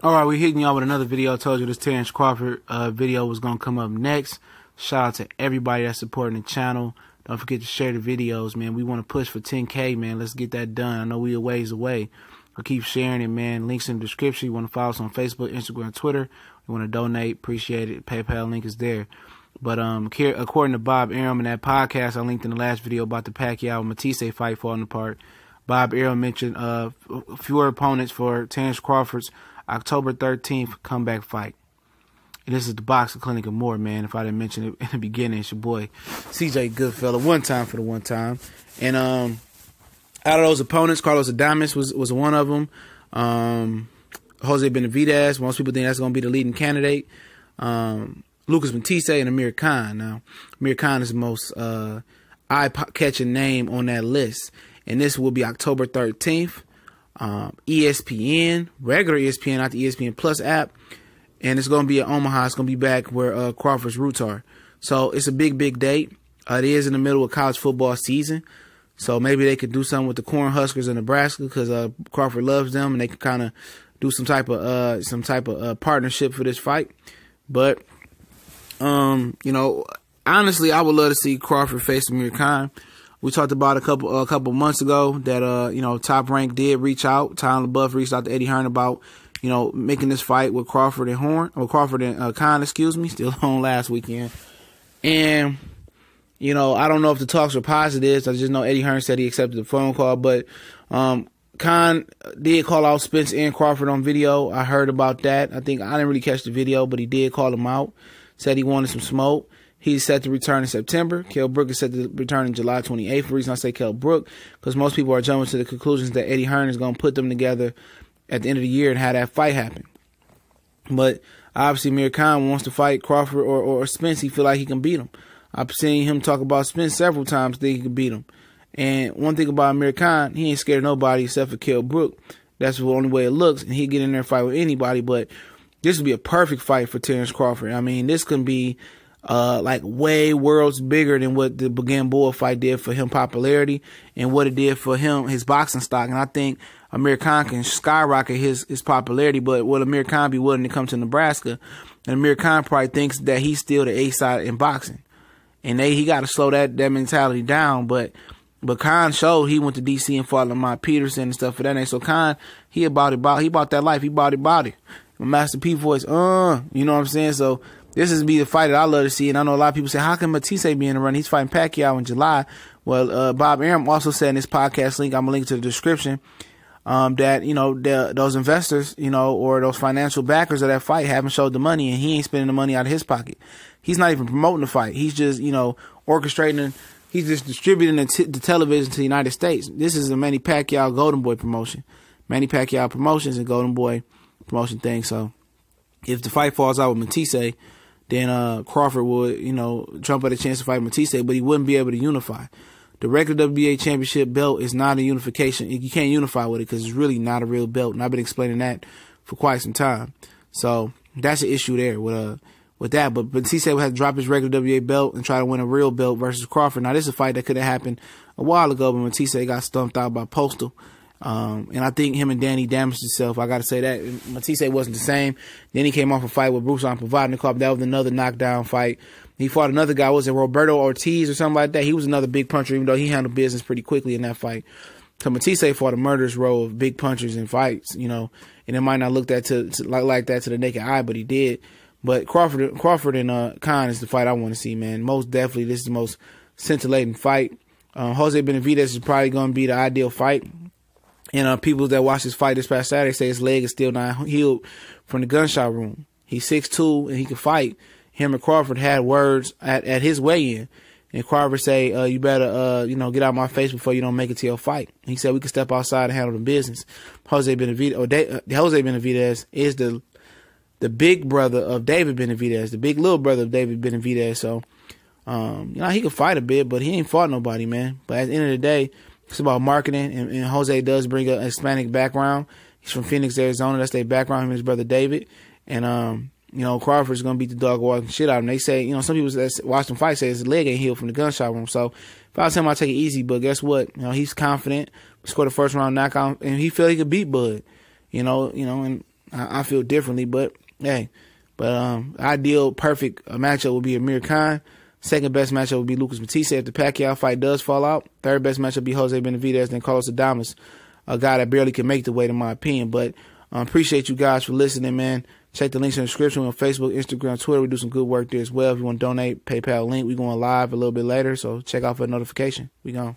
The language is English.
All right, we're hitting y'all with another video. I told you this Terence Crawford video was going to come up next. Shout out to everybody that's supporting the channel. Don't forget to share the videos, man. We want to push for 10K, man. Let's get that done. I know we a ways away. But keep sharing it, man. Links in the description. You want to follow us on Facebook, Instagram, Twitter. You want to donate, appreciate it. PayPal link is there. But according to Bob Arum in that podcast I linked in the last video about the Pacquiao-Matisse fight falling apart, Bob Arum mentioned fewer opponents for Terence Crawford's October 13th comeback fight. And this is the Boxing Clinic and more, man. If I didn't mention it in the beginning, it's your boy CJ Goodfella. One time for the one time. And out of those opponents, Carlos Adames was one of them. Jose Benavidez, most people think that's going to be the leading candidate. Lucas Matisse and Amir Khan. Now, Amir Khan is the most eye-catching name on that list. And this will be October 13th. ESPN, regular ESPN, not the ESPN Plus app. And it's going to be at Omaha. It's going to be back where Crawford's roots are. So it's a big, big date. It is in the middle of college football season. So maybe they could do something with the Cornhuskers in Nebraska because Crawford loves them, and they could kind of do some type of partnership for this fight. But you know, honestly, I would love to see Crawford face Amir Khan. We talked about a couple months ago that you know, Top Rank did reach out. Tyler LaBeouf reached out to Eddie Hearn about, you know, making this fight with Crawford and Khan, still on last weekend. And you know, I don't know if the talks were positive. I just know Eddie Hearn said he accepted the phone call, but Khan did call out Spence and Crawford on video. I heard about that. I didn't really catch the video, but he did call him out. Said he wanted some smoke. He's set to return in September. Kell Brook is set to return in July 28th. The reason I say Kell Brook, because most people are jumping to the conclusions that Eddie Hearn is going to put them together at the end of the year and have that fight happen. But obviously, Amir Khan wants to fight Crawford or Spence. He feel like he can beat him. I've seen him talk about Spence several times, think he can beat him. And one thing about Amir Khan, he ain't scared of nobody except for Kell Brook. That's the only way it looks, and he'd get in there and fight with anybody. But this would be a perfect fight for Terence Crawford. I mean, this can be like way worlds bigger than what the Gamboa fight did for him popularity and what it did for him, his boxing stock. And I think Amir Khan can skyrocket his popularity, but will Amir Khan be willing to come to Nebraska? And Amir Khan probably thinks that he's still the A side in boxing. And he got to slow that mentality down. But Khan showed he went to DC and fought Lamont Peterson and stuff for that name. So Khan, he bought that life. He bought it. Master P voice, you know what I'm saying? So this is be the fight that I love to see. And I know a lot of people say, how can Matisse be in the run? He's fighting Pacquiao in July. Well, Bob Arum also said in his podcast link, I'm going to link to the description, that, you know, those investors, you know, or those financial backers of that fight haven't showed the money, and he ain't spending the money out of his pocket. He's not even promoting the fight. He's just, you know, orchestrating. He's just distributing the television to the United States. This is a Manny Pacquiao Golden Boy promotion. Manny Pacquiao Promotions and Golden Boy promotion thing. So if the fight falls out with Matisse, then Crawford would, you know, jump at a chance to fight Matisse, but he wouldn't be able to unify. The regular WBA championship belt is not a unification. You can't unify with it because it's really not a real belt, and I've been explaining that for quite some time. So that's an issue there with that. But Matisse would have to drop his regular WBA belt and try to win a real belt versus Crawford. Now, this is a fight that could have happened a while ago, but Matisse got stumped out by Postal. And I think him and Danny damaged himself. I got to say that. Matisse wasn't the same. Then he came off a fight with Bruce Provodnikov. That was another knockdown fight. He fought another guy, was it Roberto Ortiz or something like that? He was another big puncher, even though he handled business pretty quickly in that fight. So Matisse fought a murderous row of big punchers in fights, you know, and it might not look that like that to the naked eye, but he did. But Crawford and Khan is the fight I want to see, man. Most definitely, this is the most scintillating fight. Jose Benavidez is probably going to be the ideal fight. And people that watched this fight this past Saturday say his leg is still not healed from the gunshot wound. He's 6'2", and he can fight. Him and Crawford had words at his weigh-in. And Crawford say, you better, you know, get out of my face before you don't make it to your fight. He said we can step outside and handle the business. Jose Benavidez is the big brother of David Benavidez, the big little brother of David Benavidez. So, you know, he can fight a bit, but he ain't fought nobody, man. But at the end of the day, it's about marketing, and Jose does bring a Hispanic background. He's from Phoenix, Arizona. That's their background, him and his brother David. And, you know, Crawford's going to beat the dog walking shit out of him. They say, you know, some people that watch him fight say his leg ain't healed from the gunshot wound. So if I was him, I'd take it easy. But guess what? You know, he's confident. Scored a first round knockout, and he felt he could beat Bud. You know, and I feel differently, but hey. But ideal, perfect matchup would be Amir Khan. Second best matchup would be Lucas Matisse if the Pacquiao fight does fall out. Third best matchup would be Jose Benavidez, then Carlos Adames, a guy that barely can make the weight, in my opinion. But appreciate you guys for listening, man. Check the links in the description on Facebook, Instagram, Twitter. We do some good work there as well. If you want to donate, PayPal link. We're going live a little bit later, so check out for a notification. We gone.